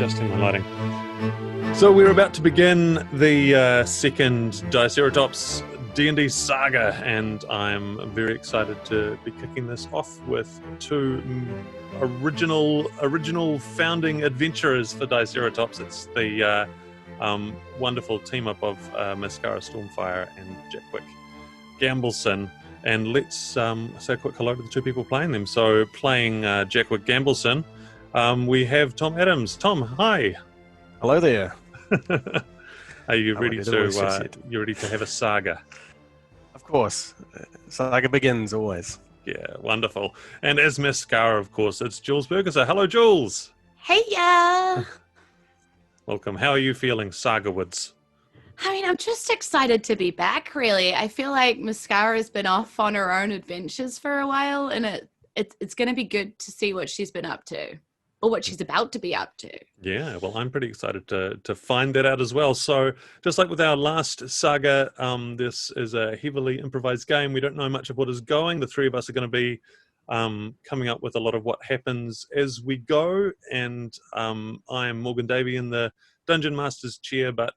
adjusting my lighting. So we're about to begin the second Diceratops D&D Saga, and I'm very excited to be kicking this off with two original founding adventurers for Diceratops. It's the wonderful team up of Mascara Stormfire and Jackwick Gambleson. And let's say a quick hello to the two people playing them. So playing Jackwick Gambleson, we have Thom Adams. Tom, hi. Hello there. Are you ready you ready to have a saga? Of course. Saga begins always. Yeah, wonderful. And as Mascara, of course, it's Julz Burgisser. Hello, Julz. Hey, ya. Welcome. How are you feeling, Sagawoods? I mean, I'm just excited to be back, really. I feel like Mascara's been off on her own adventures for a while, and it's going to be good to see what she's been up to, or what she's about to be up to. Yeah, well, I'm pretty excited to find that out as well. So, just like with our last saga, this is a heavily improvised game. We don't know much of what is going. The three of us are going to be coming up with a lot of what happens as we go, and I am Morgan Davie in the Dungeon Master's chair, but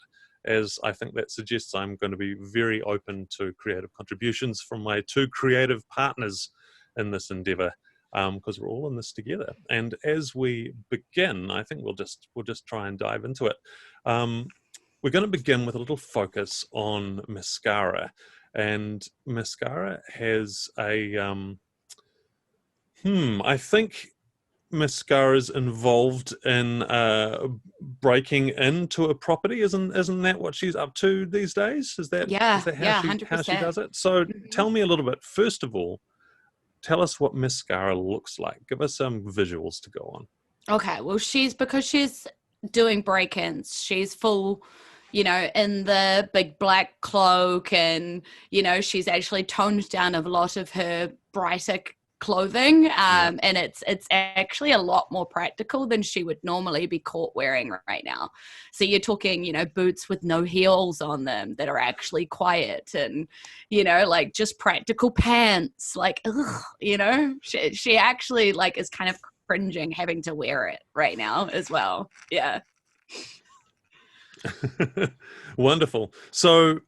as I think that suggests, I'm going to be very open to creative contributions from my two creative partners in this endeavor, because we're all in this together. And as we begin, I think we'll just try and dive into it. We're going to begin with a little focus on Mascara, and Mascara has a I think Mascara's involved in breaking into a property. Isn't that what she's up to these days? Is that how she does it? So tell me a little bit. First of all, tell us what Mascara looks like. Give us some visuals to go on. Okay, well, because she's doing break-ins, she's full, in the big black cloak, and, she's actually toned down a lot of her brighter clothing, and it's actually a lot more practical than she would normally be caught wearing right now. So you're talking, boots with no heels on them that are actually quiet, and like just practical pants, like she actually like is kind of cringing having to wear it right now as well. Yeah. Wonderful. So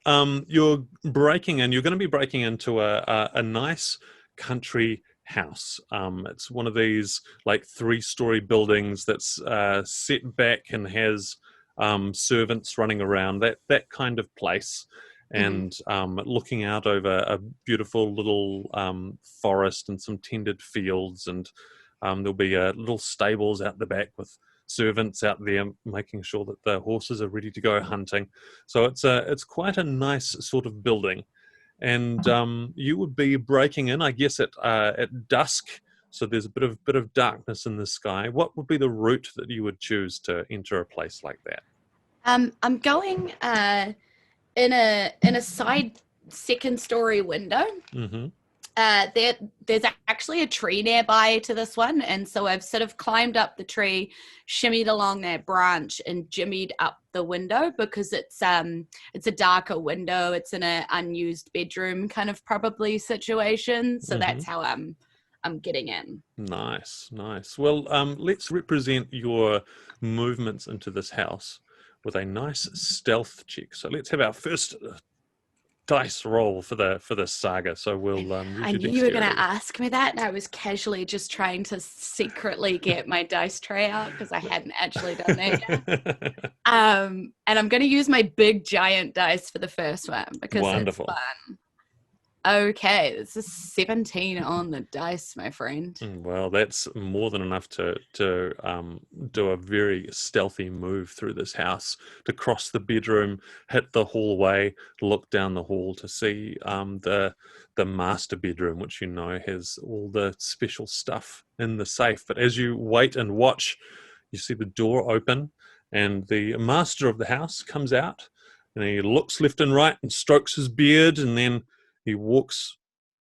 you're going to be breaking into a nice country house. It's one of these like 3-story buildings that's set back and has servants running around, that kind of place, and looking out over a beautiful little forest and some tended fields, and there'll be little stables out the back with servants out there making sure that the horses are ready to go hunting. So it's quite a nice sort of building. And you would be breaking in, I guess, at dusk. So there's a bit of darkness in the sky. What would be the route that you would choose to enter a place like that? I'm going in a side second-story window. Mm-hmm. There's actually a tree nearby to this one, and so I've sort of climbed up the tree, shimmied along that branch, and jimmied up the window because it's a darker window. It's in an unused bedroom kind of probably situation, so that's how I'm getting in. Nice. Well, let's represent your movements into this house with a nice stealth check. So let's have our first dice roll for the saga. So we'll I knew you were going to ask me that, and I was casually just trying to secretly get my dice tray out because I hadn't actually done that yet. And I'm going to use my big giant dice for the first one because it's fun. Okay, this is 17 on the dice, my friend. Well, that's more than enough to do a very stealthy move through this house, to cross the bedroom, hit the hallway, look down the hall to see the master bedroom, which has all the special stuff in the safe. But as you wait and watch, you see the door open, and the master of the house comes out, and he looks left and right and strokes his beard, and then he walks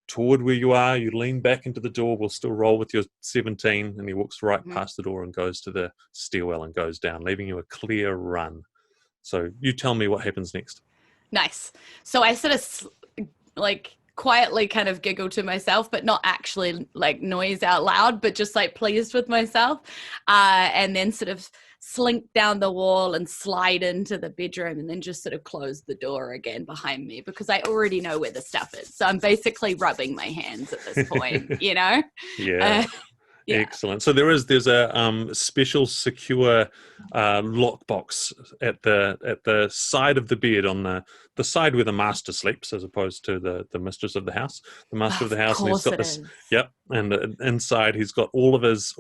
toward where you are. You lean back into the door. We'll still roll with your 17. And he walks right past the door and goes to the stairwell and goes down, leaving you a clear run. So you tell me what happens next. Nice. So I sort of like quietly kind of giggle to myself, but not actually like noise out loud, but just like pleased with myself. And then sort of slink down the wall and slide into the bedroom and then just sort of close the door again behind me because I already know where the stuff is. So I'm basically rubbing my hands at this point, you know? Yeah. Yeah. Excellent. So there's a special secure lockbox at the side of the bed, on the side where the master sleeps, as opposed to the mistress of the house. The master of the house, and he's got this. Yep, and inside he's got all of his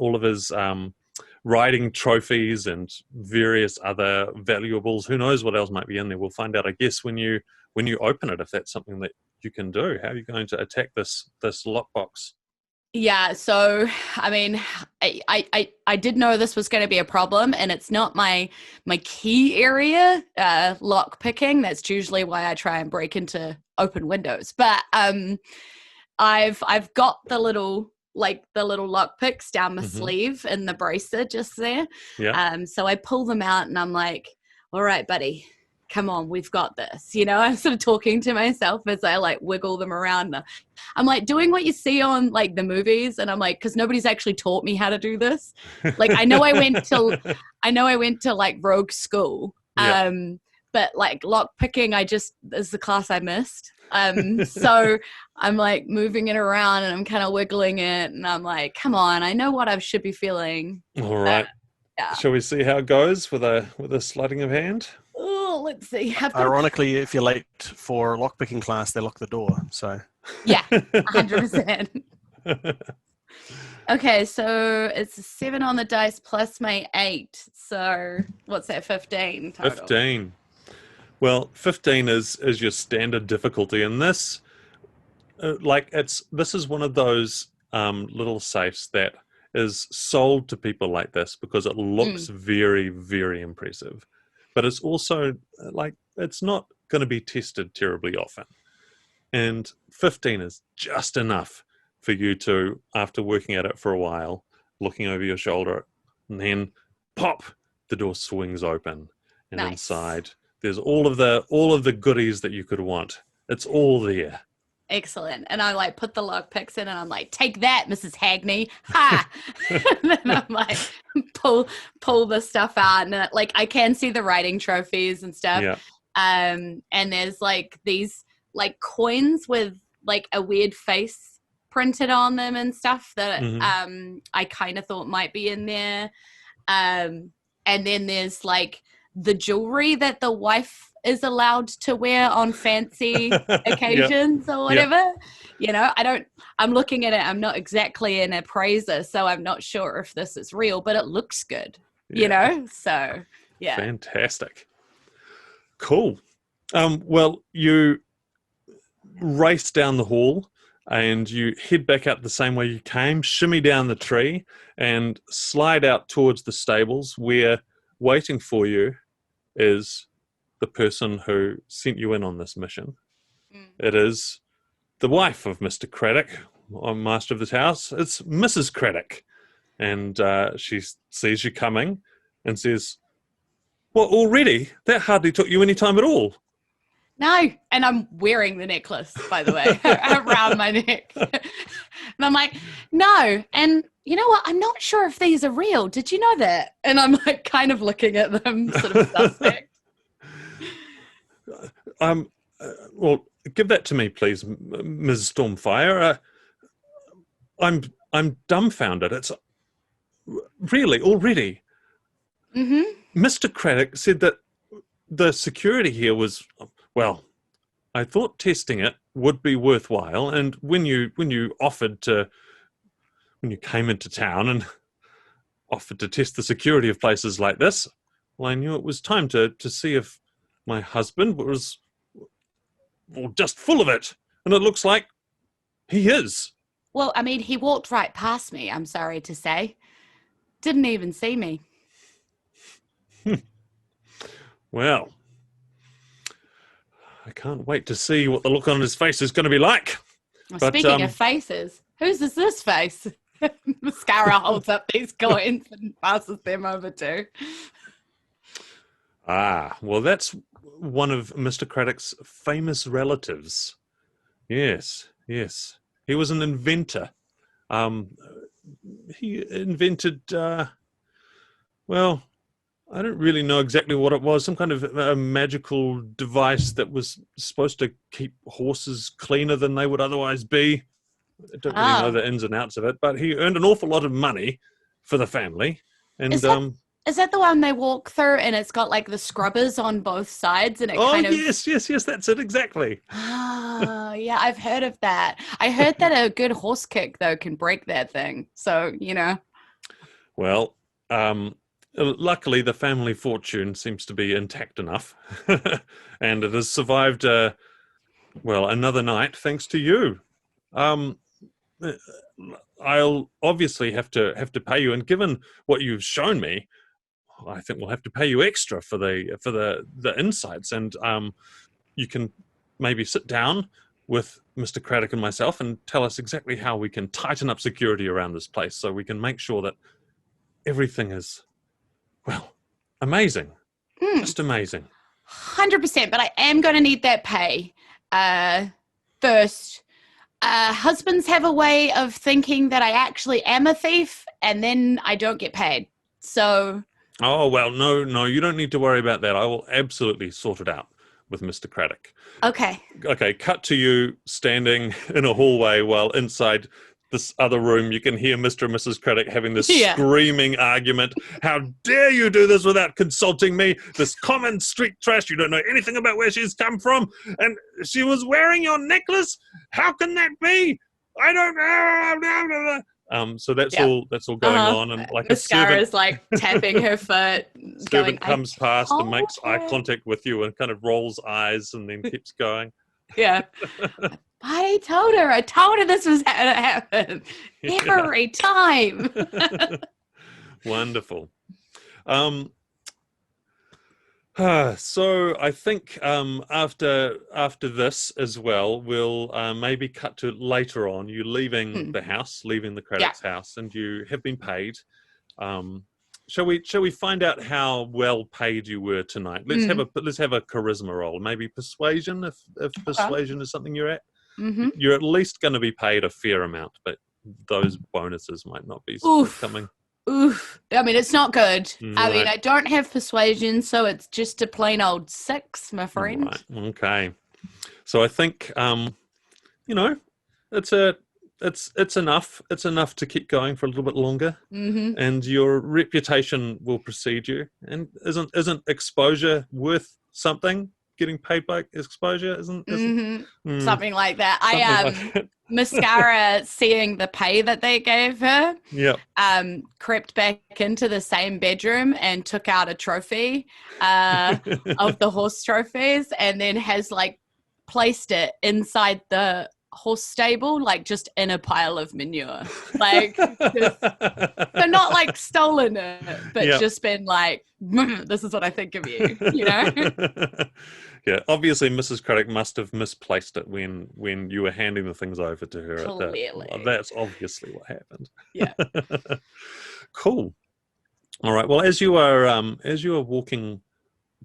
riding trophies and various other valuables. Who knows what else might be in there? We'll find out, I guess, when you open it, if that's something that you can do. How are you going to attack this lockbox? Yeah, so I mean, I did know this was going to be a problem, and it's not my key area, lock picking. That's usually why I try and break into open windows. But I've got the little lock picks down my sleeve in the bracer just there. Yeah. So I pull them out, and I'm like, "All right, buddy, come on, we've got this." You know, I'm sort of talking to myself as I like wiggle them around. I'm like doing what you see on like the movies, and I'm like, because nobody's actually taught me how to do this. Like I know I went to like rogue school, Yeah. but like lock picking, is the class I missed. So I'm like moving it around and I'm kind of wiggling it, and I'm like, come on, I know what I should be feeling. All right. Yeah. Shall we see how it goes with a sleighting of hand? Oh, let's see. Ironically, if you're late for lockpicking class, they lock the door. So Yeah, 100%. Okay, so it's a 7 on the dice plus my 8. So what's that? 15 total. 15. Well, 15 is your standard difficulty, and this, this is one of those little safes that is sold to people like this because it looks very, very impressive, but it's also it's not going to be tested terribly often, and 15 is just enough for you to, after working at it for a while, looking over your shoulder, and then pop, the door swings open, and Nice. Inside there's all of the goodies that you could want. It's all there. Excellent. And I like put the lock picks in, and I'm like, take that, Mrs. Hagney. Ha! And then I'm like, pull the stuff out, and like I can see the writing trophies and stuff. Yeah. And there's like these like coins with like a weird face printed on them and stuff that I kind of thought might be in there. And then there's like the jewelry that the wife is allowed to wear on fancy occasions or whatever. You know, I'm looking at it, I'm not exactly an appraiser, so I'm not sure if this is real, but it looks good, you know? So, yeah. Fantastic. Cool. Well, you race down the hall and you head back out the same way you came, shimmy down the tree and slide out towards the stables, where waiting for you is the person who sent you in on this mission. It is the wife of Mr. Craddock, master of this house. It's Mrs. Craddock. And she sees you coming and says, "Well, already? That hardly took you any time at all." No, and I'm wearing the necklace, by the way, around my neck. And I'm like, no. And you know what? I'm not sure if these are real. Did you know that? And I'm like kind of looking at them sort of suspect. Well, give that to me, please, Ms. Stormfire. I'm dumbfounded. It's really already. Mr. Craddock said that the security here was, well, I thought testing it would be worthwhile, and when you came into town and offered to test the security of places like this, well, I knew it was time to see if my husband was just full of it, and it looks like he is. Well, I mean, he walked right past me, I'm sorry to say. Didn't even see me. Well, I can't wait to see what the look on his face is going to be like. Well, But, speaking of faces, whose is this face? Mascara holds up these coins and passes them over to. Well, that's one of Mr. Craddock's famous relatives. Yes. He was an inventor. He invented, well, I don't really know exactly what it was. Some kind of magical device that was supposed to keep horses cleaner than they would otherwise be. I don't really know the ins and outs of it, but he earned an awful lot of money for the family. And is that the one they walk through and it's got like the scrubbers on both sides and it kind of... yes, that's it, exactly. Oh, yeah, I've heard of that. I heard that a good horse kick, though, can break that thing. So, Well, luckily the family fortune seems to be intact enough. And it has survived, another night thanks to you. I'll obviously have to pay you, and given what you've shown me, I think we'll have to pay you extra for the insights. And you can maybe sit down with Mr. Craddock and myself and tell us exactly how we can tighten up security around this place, so we can make sure that everything is, amazing, just amazing. 100%. But I am going to need that pay first. Husbands have a way of thinking that I actually am a thief, and then I don't get paid. So... Oh, well, no, you don't need to worry about that. I will absolutely sort it out with Mr. Craddock. Okay. Okay, cut to you standing in a hallway while inside this other room you can hear Mr. and Mrs. Craddock having this screaming argument. How dare you do this without consulting me? This common street trash, you don't know anything about where she's come from. And she was wearing your necklace? How can that be? I don't know. So that's all going on, and like Mascara's like tapping her foot. Servant comes past and makes eye contact with you and kind of rolls eyes and then keeps going. Yeah. I told her this was going to happen every time. Wonderful. So I think after this as well, we'll maybe cut to later on. You leaving the house, leaving the Craddock's house, and you have been paid. Shall we find out how well paid you were tonight? Let's have a charisma roll, maybe persuasion if persuasion is something you're at. Mm-hmm. You're at least going to be paid a fair amount, but those bonuses might not be coming. Oof. I mean, it's not good. Right. I mean, I don't have persuasion, so it's just a plain old 6, my friend. Right. Okay. So I think, it's enough. It's enough to keep going for a little bit longer, and your reputation will precede you. And isn't exposure worth something? Getting paid by exposure isn't something like that. Mascara, seeing the pay that they gave her, crept back into the same bedroom and took out a trophy of the horse trophies, and then has like placed it inside the horse stable, like just in a pile of manure, like so not like stolen it, but just been like, this is what I think of you, Yeah, obviously Mrs. Craddock must have misplaced it when you were handing the things over to her. Clearly. That's obviously what happened. Yeah. Cool. All right. Well, as you are walking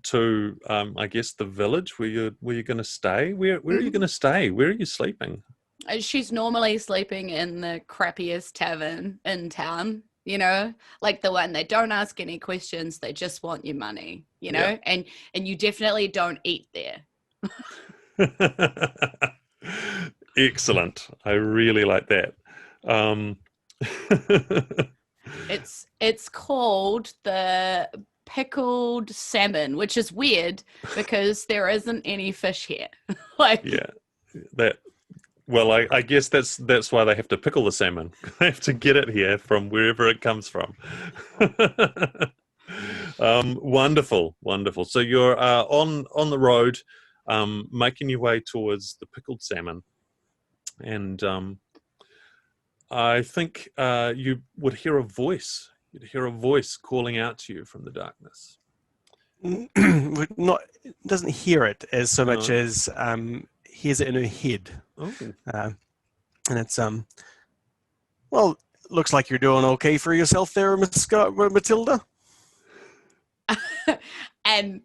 to, I guess, the village where you're going to stay, where are you going to stay? Where are you sleeping? She's normally sleeping in the crappiest tavern in town, like the one they don't ask any questions, they just want your money, and you definitely don't eat there. Excellent. I really like that. It's called the Pickled Salmon, which is weird because there isn't any fish here. Well, I guess that's why they have to pickle the salmon. They have to get it here from wherever it comes from. Wonderful. So you're on the road, making your way towards the pickled salmon, and I think you would hear a voice. You'd hear a voice calling out to you from the darkness. It doesn't hear it as so much as hears it in her head. Oh. And it's looks like you're doing okay for yourself there, Matilda. And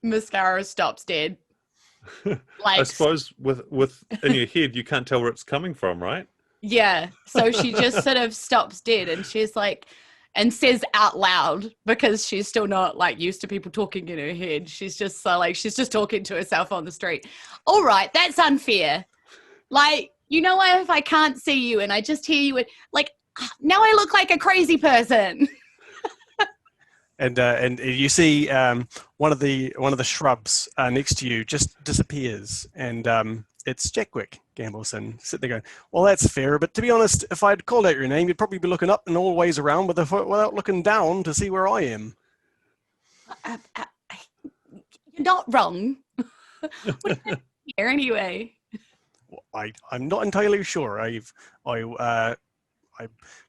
Mascara stops dead. I suppose with in your head you can't tell where it's coming from, right? Yeah. So she just sort of stops dead, and she's like, and says out loud, because she's still not like used to people talking in her head. She's just she's just talking to herself on the street. All right, that's unfair. Like, you know what, if I can't see you and I just hear you, like, now I look like a crazy person. And you see one of the shrubs next to you just disappears, and it's Jackwick Gambleson sitting there going, well, that's fair, but to be honest, if I'd called out your name, you'd probably be looking up and all ways around without looking down to see where I am. You're not wrong. What are you here anyway? I'm not entirely sure. I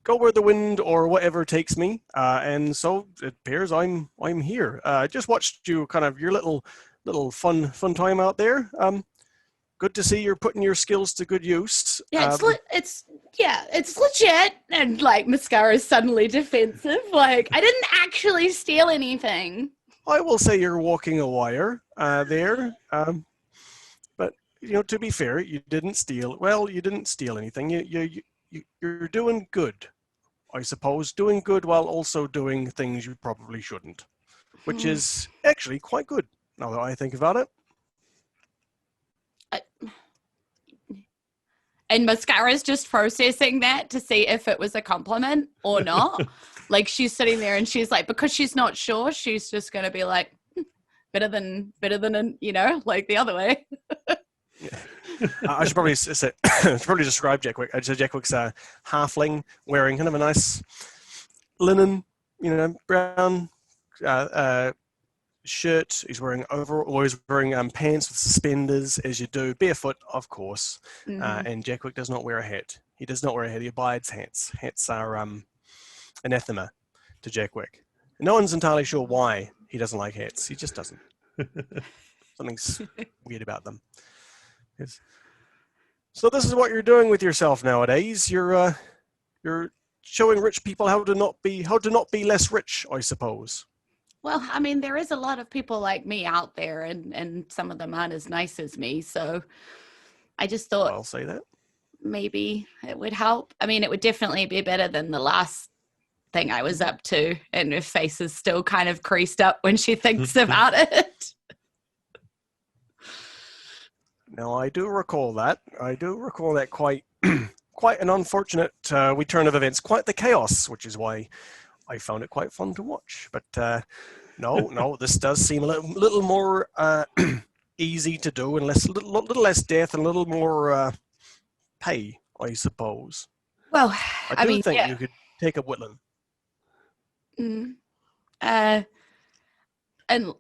go where the wind or whatever takes me, and so it appears I'm here. I just watched you kind of your little fun time out there. Good to see you're putting your skills to good use. Yeah, it's legit. And like Mascara's suddenly defensive. Like, I didn't actually steal anything. I will say you're walking a wire there. But to be fair, you didn't steal. Well, you didn't steal anything. You're doing good, I suppose. Doing good while also doing things you probably shouldn't, which is actually quite good now that I think about it. And Mascara's just processing that to see if it was a compliment or not. Like, she's sitting there and she's like, because she's not sure, she's just going to be like, better than like the other way. Yeah. I should probably say, describe Jackwick. Jackwick's a halfling wearing kind of a nice linen, brown shirt. He's wearing pants with suspenders, as you do, barefoot, of course. Mm-hmm. And Jackwick does not wear a hat. He does not wear a hat. He abides hats. Hats are anathema to Jackwick. No one's entirely sure why he doesn't like hats. He just doesn't. Something's weird about them. Yes. So this is what you're doing with yourself nowadays. You're showing rich people how to not be less rich, I suppose. Well, I mean, there is a lot of people like me out there, and some of them aren't as nice as me. So I just thought I'll say that maybe it would help. I mean, it would definitely be better than the last thing I was up to, and her face is still kind of creased up when she thinks about it. Now, I do recall that. Quite quite an unfortunate return of events, quite the chaos, which is why I found it quite fun to watch. But no, this does seem a little more easy to do, and little less death and a little more pay, I suppose. Well, I do think you could take a Whitland.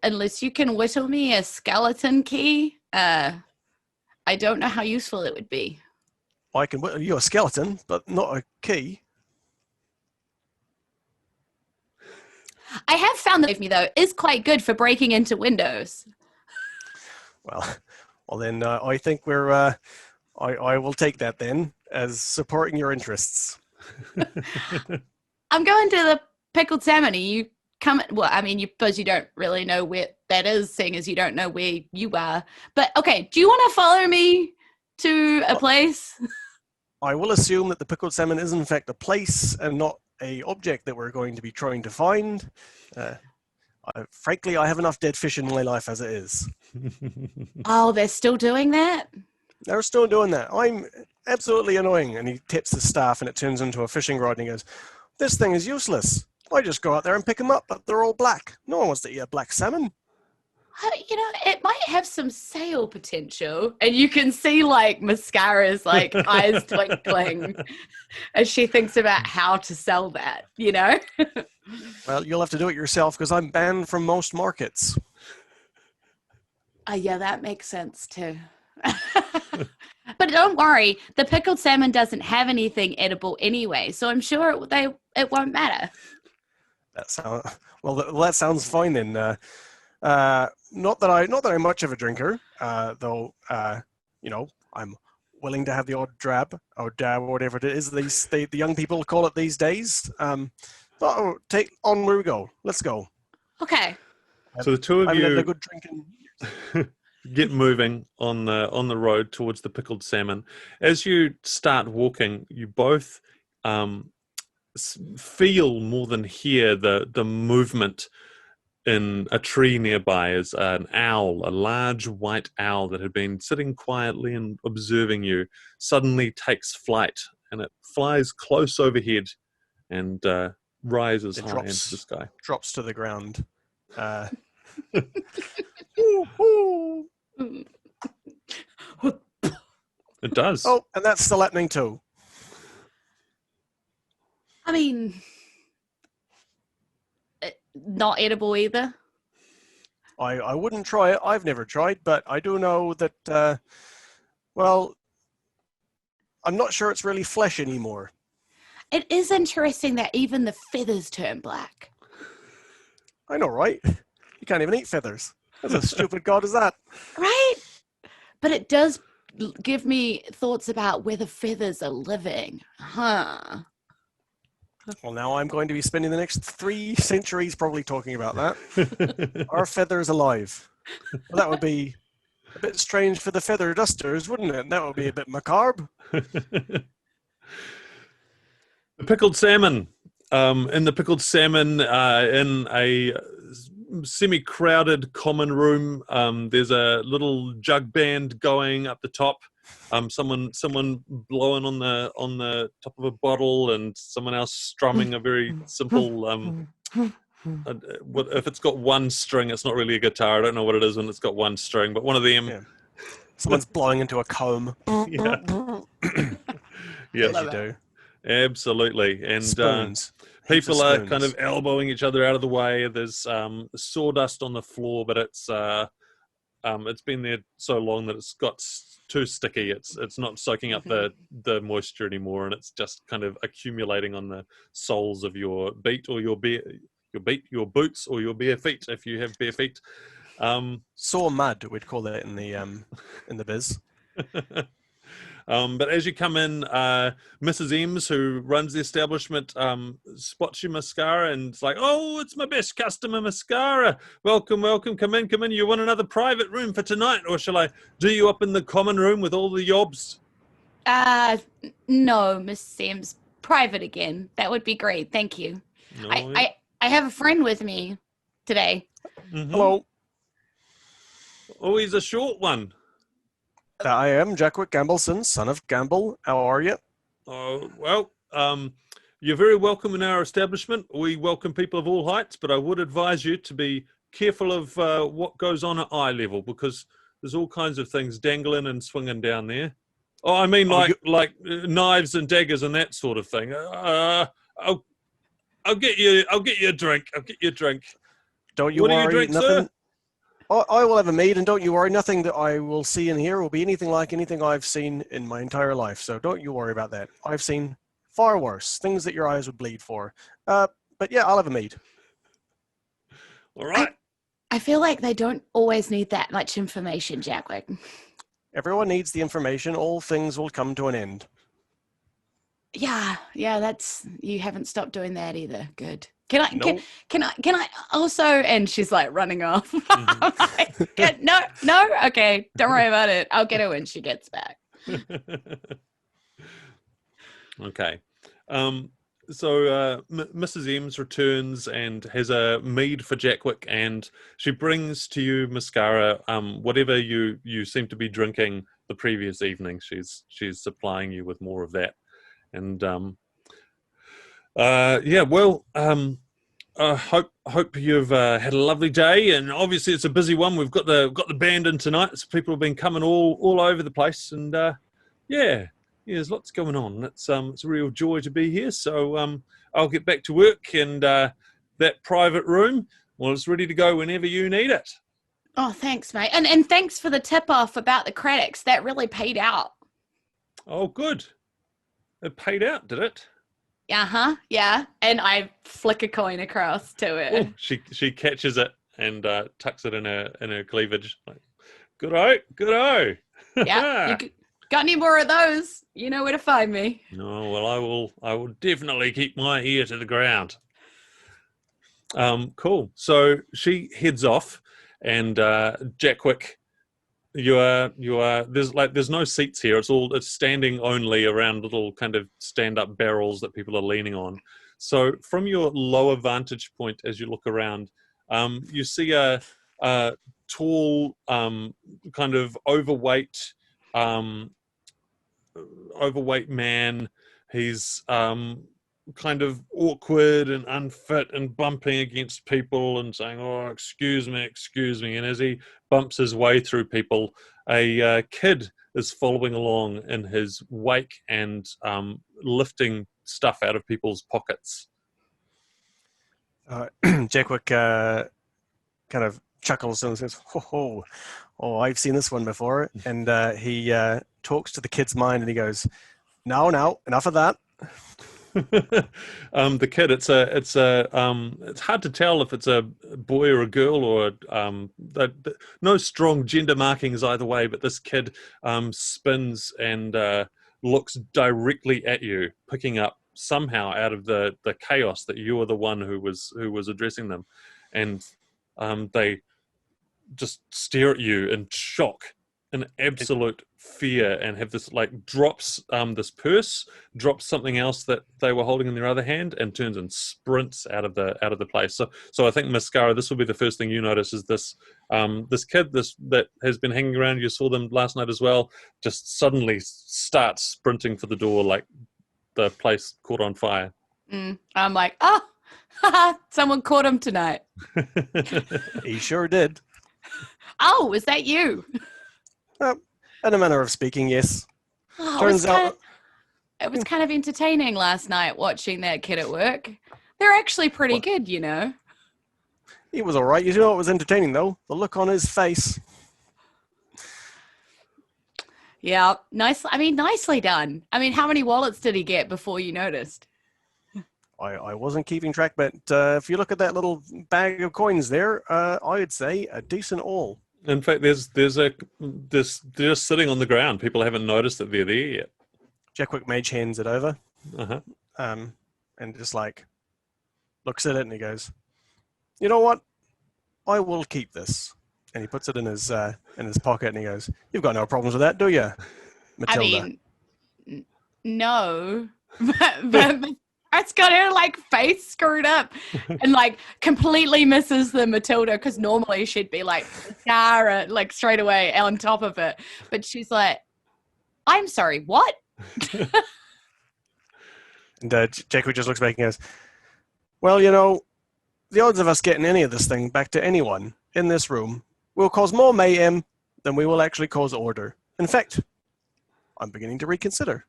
Unless you can whittle me a skeleton key, I don't know how useful it would be. I can whittle you a skeleton, but not a key. I have found that me though is quite good for breaking into windows. Well then I think we're. I will take that then as supporting your interests. I'm going to the pickled salmon. Are you coming? Well, I mean, you suppose you don't really know where that is, seeing as you don't know where you are. But okay, do you want to follow me to a place? I will assume that the pickled salmon is in fact a place and not a object that we're going to be trying to find. Frankly, I have enough dead fish in my life as it is. Oh, they're still doing that? They're still doing that. I'm absolutely annoying. And he taps the staff and it turns into a fishing rod and he goes, this thing is useless. I just go out there and pick them up, but they're all black. No one wants to eat a black salmon. It might have some sale potential. And you can see like Mascara's like eyes twinkling as she thinks about how to sell that, Well, you'll have to do it yourself because I'm banned from most markets. Yeah, that makes sense too. But don't worry, the pickled salmon doesn't have anything edible anyway, so I'm sure it won't matter. That sounds fine then. Not that I'm much of a drinker, though. I'm willing to have the odd drab or dab or whatever it is the young people call it these days. But take on where we go. Let's go. Okay. So the two of you a good drinking. get moving on the road towards the pickled salmon. As you start walking, you both feel more than hear the movement in a tree nearby is an owl, a large white owl that had been sitting quietly and observing you, suddenly takes flight, and it flies close overhead and rises high into the sky. Drops to the ground. It does. Oh, and that's still happening too. I mean, not edible either. I wouldn't try it. I've never tried, but I do know that, well, I'm not sure it's really flesh anymore. It is interesting that even the feathers turn black. I know, right? You can't even eat feathers. That's a stupid god is that? Right? But it does give me thoughts about whether feathers are living. Huh. Well, now I'm going to be spending the next 3 centuries probably talking about that. Are feathers alive? Well, that would be a bit strange for the feather dusters, wouldn't it? That would be a bit macabre. The pickled salmon. In the pickled salmon, in a semi-crowded common room, there's a little jug band going up the top. Someone blowing on the top of a bottle, and someone else strumming a very simple. If it's got one string, it's not really a guitar. I don't know what it is when it's got one string, but one of them. Yeah. Someone's blowing into a comb. Yeah. Yes, As you do. Absolutely, and Spoons. people are kind of elbowing each other out of the way. There's sawdust on the floor, but it's been there so long that it's got too sticky. It's not soaking up the moisture anymore, and it's just kind of accumulating on the soles of your beat or your boots or your bare feet if you have bare feet. Saw mud, we'd call that in the biz. But as you come in, Mrs. Eames, who runs the establishment, spots you, Mascara, and it's like, "Oh, it's my best customer, Mascara. Welcome, welcome. Come in, come in. You want another private room for tonight, or shall I do you up in the common room with all the yobs?" No, Miss Eames. Private again. That would be great. Thank you. No. I have a friend with me today. Mm-hmm. Hello. Oh, he's a short one. I am Jackwick Gambleson, son of Gamble. How are you? Oh, well, you're very welcome in our establishment. We welcome people of all heights, but I would advise you to be careful of what goes on at eye level, because there's all kinds of things dangling and swinging down there. Oh, I mean, like knives and daggers and that sort of thing. I'll get you a drink. I'll get you a drink. Don't you What do worry. you drink, nothing. sir? I will have a mead, and don't you worry. Nothing that I will see in here will be anything like anything I've seen in my entire life. So don't you worry about that. I've seen far worse things that your eyes would bleed for. But yeah, I'll have a mead. All right. I feel like they don't always need that much information, Jackwick. Everyone needs the information. All things will come to an end. Yeah, that's you haven't stopped doing that either. Good. Can Nope. I also? And she's like running off. Mm-hmm. No. Okay, don't worry about it. I'll get her when she gets back. Okay. So Mrs. Eames returns and has a mead for Jackwick, and she brings to you, Mascara, whatever you seem to be drinking the previous evening. She's supplying you with more of that. And hope you've had a lovely day. And obviously it's a busy one. We've got the band in tonight, so people have been coming all over the place. And there's lots going on. It's a real joy to be here. So I'll get back to work, and that private room, well, it's ready to go whenever you need it. Oh, thanks, mate. And thanks for the tip off about the credits. That really paid out. Oh, good. It paid out, did it? Uh-huh, yeah. And I flick a coin across to it. Oh, she catches it and tucks it in her cleavage. Like, good-o. Yeah. Got any more of those? You know where to find me. No, well, I will definitely keep my ear to the ground. Cool. So she heads off, and Jackwick, you are there's no seats here. It's standing only around little kind of stand-up barrels that people are leaning on. So from your lower vantage point, as you look around, you see a tall, kind of overweight man. He's kind of awkward and unfit and bumping against people and saying, "Oh, excuse me." And as he bumps his way through people, a kid is following along in his wake and lifting stuff out of people's pockets. Jackwick kind of chuckles and says, "Oh, I've seen this one before." And he talks to the kid's mind and he goes, "No, enough of that." The kid, it's hard to tell if it's a boy or a girl, or no strong gender markings either way, but this kid spins and looks directly at you, picking up somehow out of the chaos that you were the one who was addressing them, and they just stare at you in shock, in absolute fear, and have this drops this purse, drops something else that they were holding in their other hand, and turns and sprints out of the place. So I think, Mascara, this will be the first thing you notice is this kid that has been hanging around. You saw them last night as well. Just suddenly starts sprinting for the door like the place caught on fire. I'm like, someone caught him tonight. He sure did. Oh, is that you? In a manner of speaking, yes. Oh, Turns out it was kind of entertaining last night watching that kid at work. They're actually pretty good, you know. he was all right. You know what was entertaining, though? The look on his face. Yeah, nicely done. I mean, how many wallets did he get before you noticed? I wasn't keeping track, but if you look at that little bag of coins there, I'd say a decent haul. In fact, there's they're just sitting on the ground. People haven't noticed that they're there yet. Jackwick Mage hands it over, Uh-huh. and just looks at it and he goes, "You know what? I will keep this." And he puts it in his pocket and he goes, "You've got no problems with that, do you, Matilda?" I mean, no, but it's got her face screwed up and completely misses the Matilda, because normally she'd be Sarah straight away on top of it, but she's like, "I'm sorry, what?" And Jackwick just looks back and goes, "Well, you know, the odds of us getting any of this thing back to anyone in this room will cause more mayhem than we will actually cause order. In fact, I'm beginning to reconsider.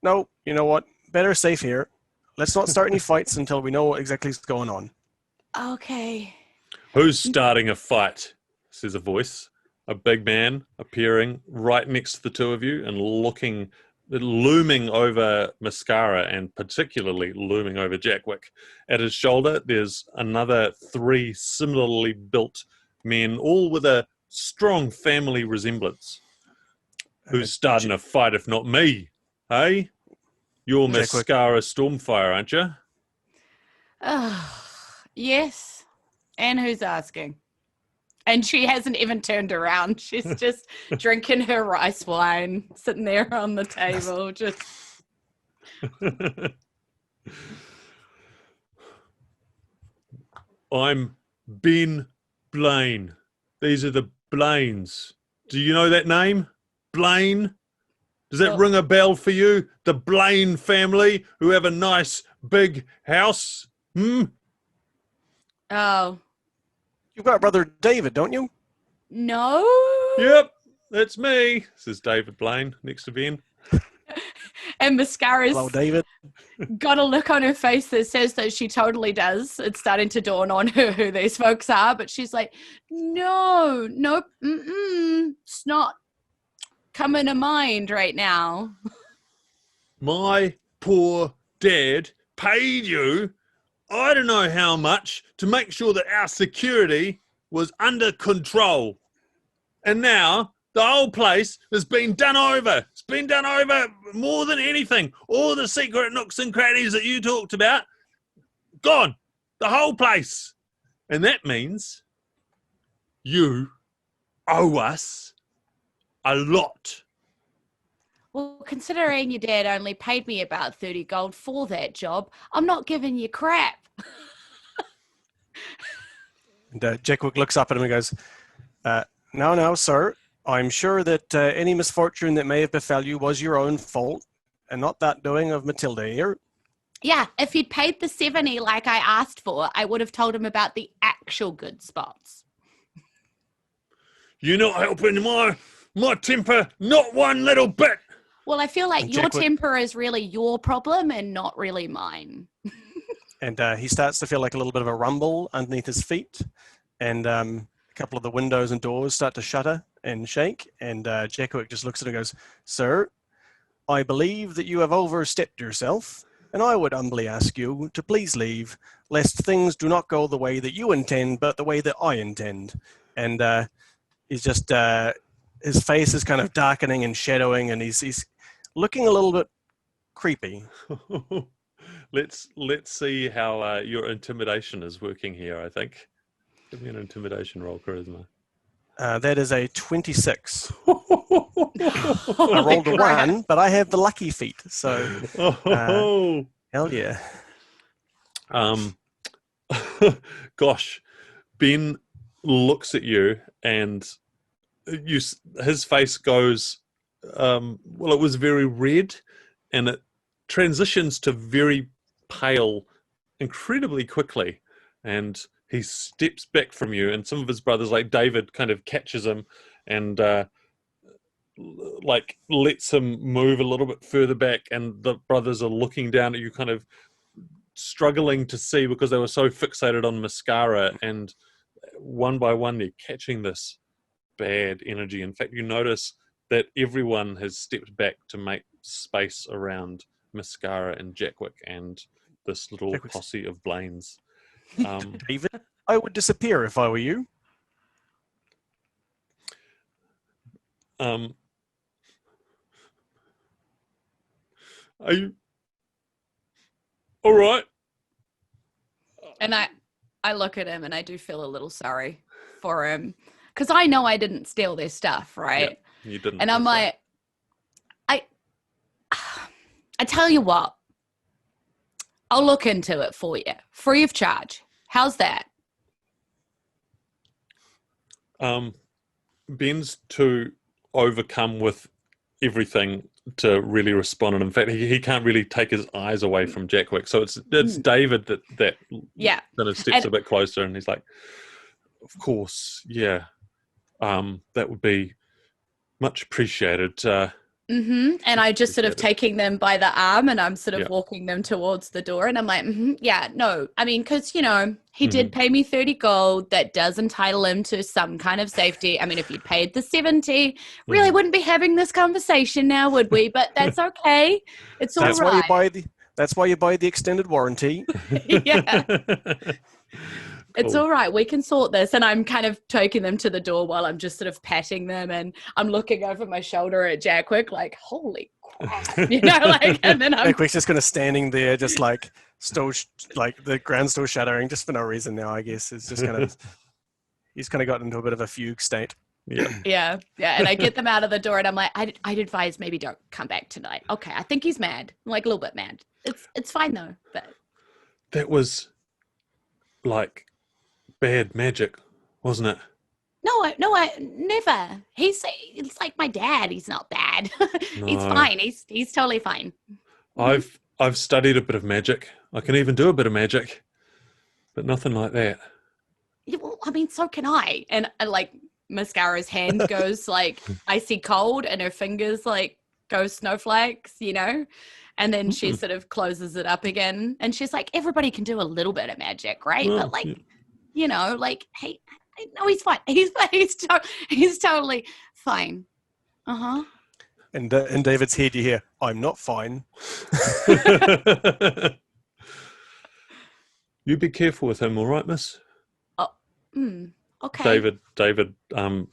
No, you know what? Better safe here. Let's not start any fights until we know what exactly is going on." Okay. Who's starting a fight? Says a voice. A big man appearing right next to the two of you and looming over Mascara, and particularly looming over Jackwick. At his shoulder, there's another 3 similarly built men, all with a strong family resemblance. Who's starting a fight if not me? Hey? You're Mascara Stormfire, aren't you? Yes. And who's asking? And she hasn't even turned around. She's just drinking her rice wine, sitting there on the table. Just. I'm Ben Blaine. These are the Blaines. Do you know that name? Blaine? Does that ring a bell for you? The Blaine family, who have a nice big house? Oh. You've got a brother David, don't you? No. Yep, that's me, says David Blaine next to Ben. And Mascara's Hello, David. got a look on her face that says that she totally does. It's starting to dawn on her who these folks are, but she's like, no, it's not coming to mind right now. My poor dad paid you, I don't know how much, to make sure that our security was under control. And now the whole place has been done over. It's been done over more than anything. All the secret nooks and crannies that you talked about, gone. The whole place. And that means you owe us a lot. Well, considering your dad only paid me about 30 gold for that job, I'm not giving you crap. And Jackwick looks up at him and goes, no, sir. I'm sure that any misfortune that may have befell you was your own fault and not that doing of Matilda here. Yeah, if he'd paid the 70 like I asked for, I would have told him about the actual good spots. You're not helping my temper, not one little bit. Well, I feel like And your Jackwick- temper is really your problem and not really mine. And he starts to feel like a little bit of a rumble underneath his feet. And a couple of the windows and doors start to shudder and shake. And Jackwick just looks at him and goes, Sir, I believe that you have overstepped yourself. And I would humbly ask you to please leave, lest things do not go the way that you intend, but the way that I intend. And he's just, his face is kind of darkening and shadowing, and he's looking a little bit creepy. Let's see how your intimidation is working here, I think. Give me an intimidation roll, charisma. That is a 26. I rolled a 1, but I have the lucky feat, so hell yeah. Gosh, Ben looks at you, and his face goes, well, it was very red, and it transitions to very pale incredibly quickly, and he steps back from you, and some of his brothers, like David, kind of catches him and like lets him move a little bit further back, and the brothers are looking down at you, kind of struggling to see because they were so fixated on Mascara, and one by one they're catching this bad energy. In fact, you notice that everyone has stepped back to make space around Mascara and Jackwick and this little posse of Blaines. David, I would disappear if I were you. Are you all right? And I look at him and I do feel a little sorry for him because I know I didn't steal their stuff, right? Yeah, you didn't. And I'm like, I tell you what, I'll look into it for you, free of charge. How's that? Ben's too overcome with everything to really respond, and in fact, he can't really take his eyes away from Jackwick. So it's David that Yeah, kind of steps a bit closer, and he's like, "Of course, yeah, that would be much appreciated." And I just sort of taking them by the arm and I'm sort of Yeah. walking them towards the door, and I'm like, yeah, no, I mean, because, he did pay me 30 gold. That does entitle him to some kind of safety. I mean, if you'd paid the 70, really wouldn't be having this conversation now, would we? But that's okay. It's all right. That's why you buy the extended warranty. Yeah. It's Cool. all right. We can sort this. And I'm kind of taking them to the door while I'm just sort of patting them, and I'm looking over my shoulder at Jackwick like, holy crap, and then I'm Jackwick's just kind of standing there, just like still, like the ground still shuddering, just for no reason now, I guess. It's just kind of, he's kind of got into a bit of a fugue state. Yeah. yeah. And I get them out of the door and I'm like, I'd advise maybe don't come back tonight. Okay. I think he's mad. I'm like a little bit mad. It's fine though. But That was like bad magic, wasn't it? No, I never. It's like my dad. He's not bad. He's No. fine. He's totally fine. I've studied a bit of magic. I can even do a bit of magic, but nothing like that. Yeah, well, I mean, so can I. And like Mascara's hand goes like icy cold, and her fingers like go snowflakes, And then she sort of closes it up again, and she's like, "Everybody can do a little bit of magic, right? Well, but like, like, hey, no, he's fine. He's totally fine. And in David's head, you hear, "I'm not fine." You be careful with him, all right, miss? Okay. David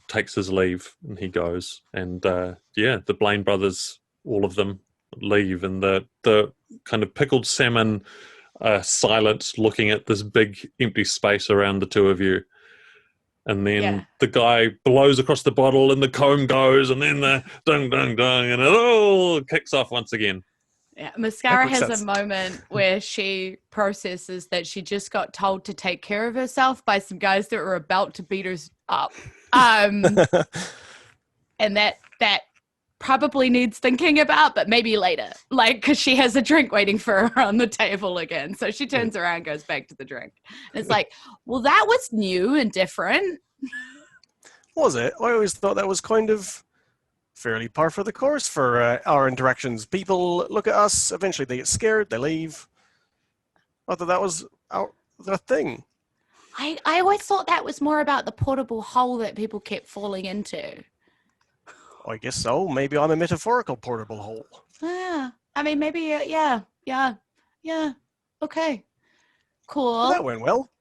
takes his leave and he goes, and the Blaine brothers, all of them, leave, and the kind of pickled salmon silent, looking at this big empty space around the two of you. And then Yeah. the guy blows across the bottle and the comb goes, and then the dung, dung, dung, and it all kicks off once again. Yeah, Mascara makes has sense. a moment where she processes that she just got told to take care of herself by some guys that were about to beat her up. And that probably needs thinking about, but maybe later, like, because she has a drink waiting for her on the table again. So she turns around and goes back to the drink. And it's like, well, that was new and different. Was it? I always thought that was kind of fairly par for the course for our interactions. People look at us, eventually they get scared, they leave. I thought that was the thing. I always thought that was more about the portable hole that people kept falling into. I guess so. Maybe I'm a metaphorical portable hole. Yeah. I mean, maybe, yeah. Okay. Cool. Well, that went well.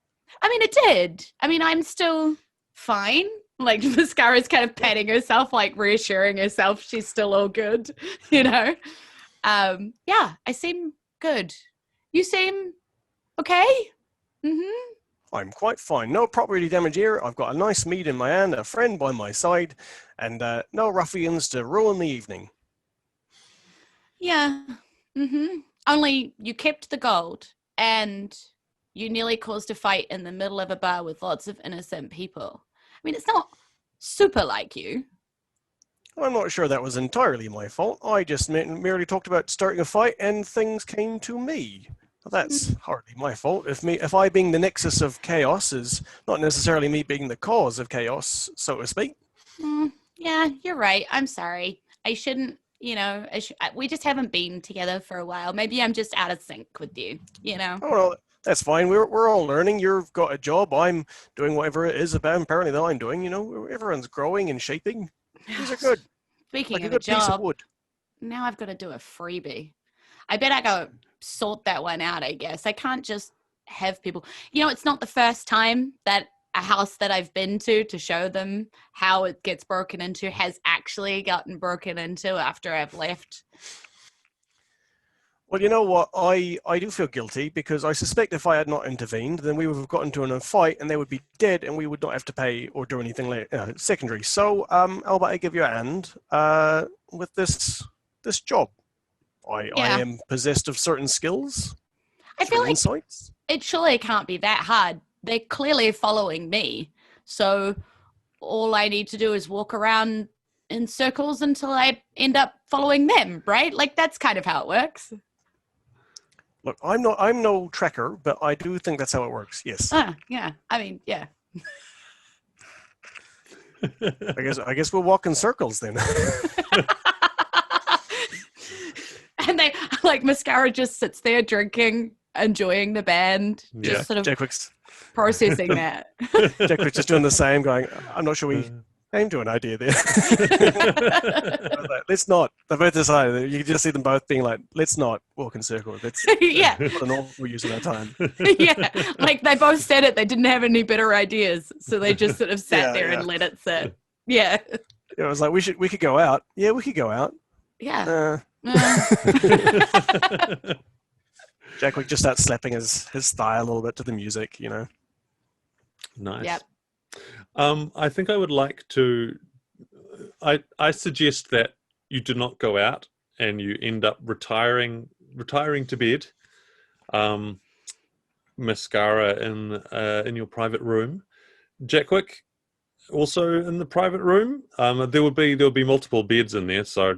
I mean, it did. I mean, I'm still fine. Like, Mascara's kind of patting herself, like reassuring herself she's still all good, you know? Yeah, I seem good. You seem okay? Mm-hmm. I'm quite fine. No property damage here. I've got a nice mead in my hand, a friend by my side, and no ruffians to ruin the evening. Yeah. Mm-hmm. Only you kept the gold, and you nearly caused a fight in the middle of a bar with lots of innocent people. I mean, it's not super like you. I'm not sure that was entirely my fault. I just merely talked about starting a fight, and things came to me. That's hardly my fault. If I being the nexus of chaos is not necessarily me being the cause of chaos, so to speak. Yeah, you're right. I'm sorry. I shouldn't, we just haven't been together for a while. Maybe I'm just out of sync with you, you know? Oh, well, that's fine. We're all learning. You've got a job. I'm doing whatever it is apparently that I'm doing. You know, everyone's growing and shaping. These are good. Speaking like of a a good piece of job, wood. now I've got to do a freebie. I bet I go sort that one out, I guess. I can't just have people, it's not the first time that a house that I've been to show them how it gets broken into has actually gotten broken into after I've left. Well, you know what? I do feel guilty because I suspect if I had not intervened, then we would have gotten into a fight and they would be dead and we would not have to pay or do anything secondary. So, Albert, I give you a hand with this job. I am possessed of certain skills. I feel like insights. It surely can't be that hard. They're clearly following me. So all I need to do is walk around in circles until I end up following them, right? Like, that's kind of how it works. Look, I'm no trekker, but I do think that's how it works. Yes. Yeah. I mean, yeah. I guess we'll walk in circles then. And they, like, Mascara just sits there drinking, enjoying the band, just sort of Jackwick's processing that. Jackwick's just doing the same, going, I'm not sure we came to an idea there. Like, let's not. They both decided. You can just see them both being like, let's not walk in circles. That's Yeah. not an awful use of our time. Yeah, like they both said it. They didn't have any better ideas, so they just sort of sat there and let it sit. Yeah. It was like, we could go out. Yeah, we could go out. Yeah. Jackwick just starts slapping his thigh a little bit to the music, Nice. Yep. I think I would like to. I suggest that you do not go out and you end up retiring to bed. Mascara in your private room. Jackwick also in the private room. There will be multiple beds in there, so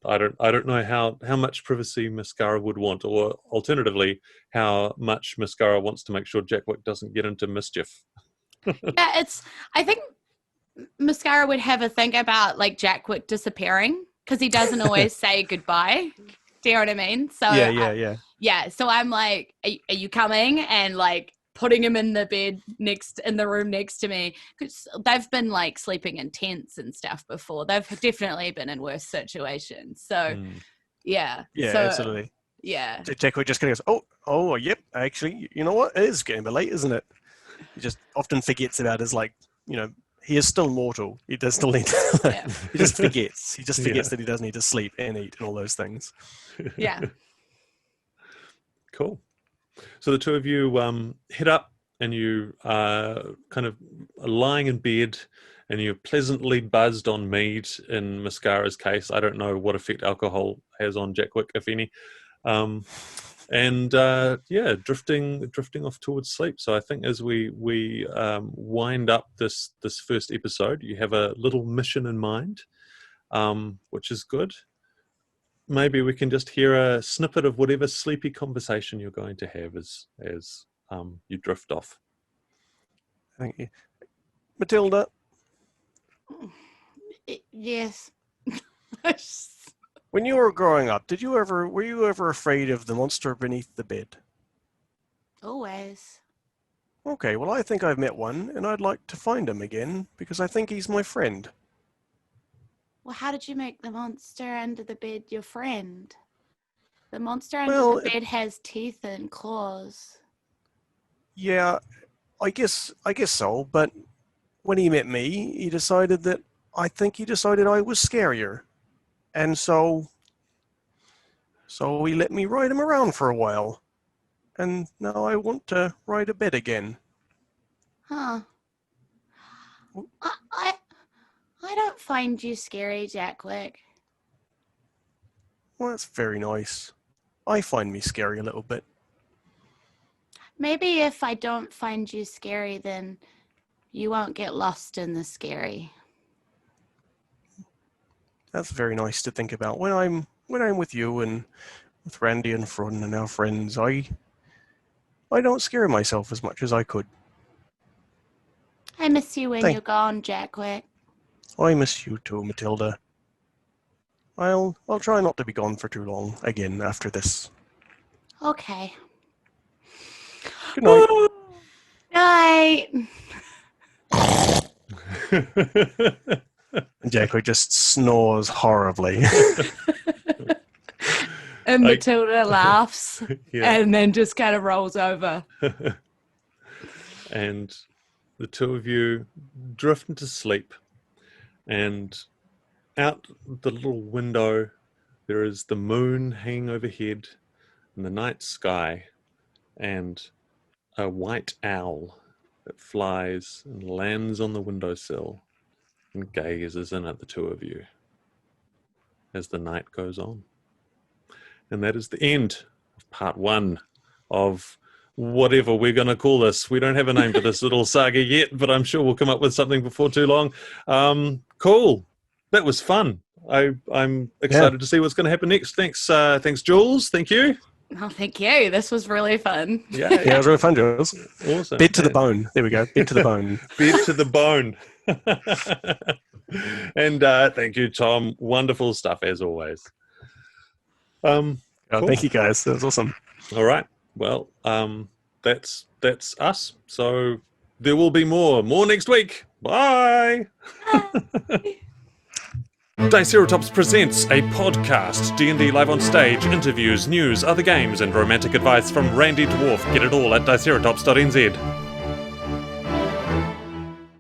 I don't know how much privacy Mascara would want, or alternatively how much Mascara wants to make sure Jackwick doesn't get into mischief. Yeah, I think Mascara would have a think about like Jackwick disappearing because he doesn't always say goodbye. Do you know what I mean? So yeah. So I'm like, are you coming? And like putting him in the bed in the room next to me, because they've been like sleeping in tents and stuff before. They've definitely been in worse situations. So yeah. Yeah, so, absolutely. Yeah. Jackwick just kind of goes, oh, yep. Actually, you know what? It is getting a bit late, isn't it? He just often forgets about his he is still mortal. He does still need to, he just forgets. He just forgets that he does need to sleep and eat and all those things. Yeah. Cool. So the two of you head up and you are kind of lying in bed, and you're pleasantly buzzed on mead. In Mascara's case, I don't know what effect alcohol has on Jackwick, if any. Drifting off towards sleep. So I think as we wind up this first episode, you have a little mission in mind, which is good. Maybe we can just hear a snippet of whatever sleepy conversation you're going to have as you drift off. Thank you. Matilda. Yes. When you were growing up, were you ever afraid of the monster beneath the bed? Always. Okay, well, I think I've met one, and I'd like to find him again, because I think he's my friend. Well, how did you make the monster under the bed your friend? The monster under the bed has teeth and claws. Yeah, I guess so, but when he met me, he decided I was scarier. And so he let me ride him around for a while. And now I want to ride a bed again. Huh. I don't find you scary, Jackwick. Well, that's very nice. I find me scary a little bit. Maybe if I don't find you scary, then you won't get lost in the scary. That's very nice to think about. When I'm with you and with Randy and Frodden and our friends, I don't scare myself as much as I could. I miss you when you're gone, Jackwick. I miss you too, Matilda. I'll try not to be gone for too long again after this. Okay. Good night. Night. And Jackwick just snores horribly. And Matilda laughs and then just kind of rolls over. And the two of you drift into sleep. And out the little window, there is the moon hanging overhead in the night sky, and a white owl that flies and lands on the windowsill and gazes in at the two of you as the night goes on. And that is the end of part 1 of whatever we're going to call this. We don't have a name for this little saga yet, but I'm sure we'll come up with something before too long. Cool. That was fun. I'm excited to see what's going to happen next. Thanks, Julz. Thank you. Oh, thank you. This was really fun. Yeah, it was really fun, Julz. Awesome. Bed to the bone. There we go. Bed to the bone. Bed to the bone. And thank you, Thom. Wonderful stuff as always. Cool. Thank you, guys. That was awesome. All right. Well, that's us. So there will be more next week. Bye. Diceratops presents a podcast, D&D live on stage, interviews, news, other games, and romantic advice from Randy Dwarf. Get it all at diceratops.nz.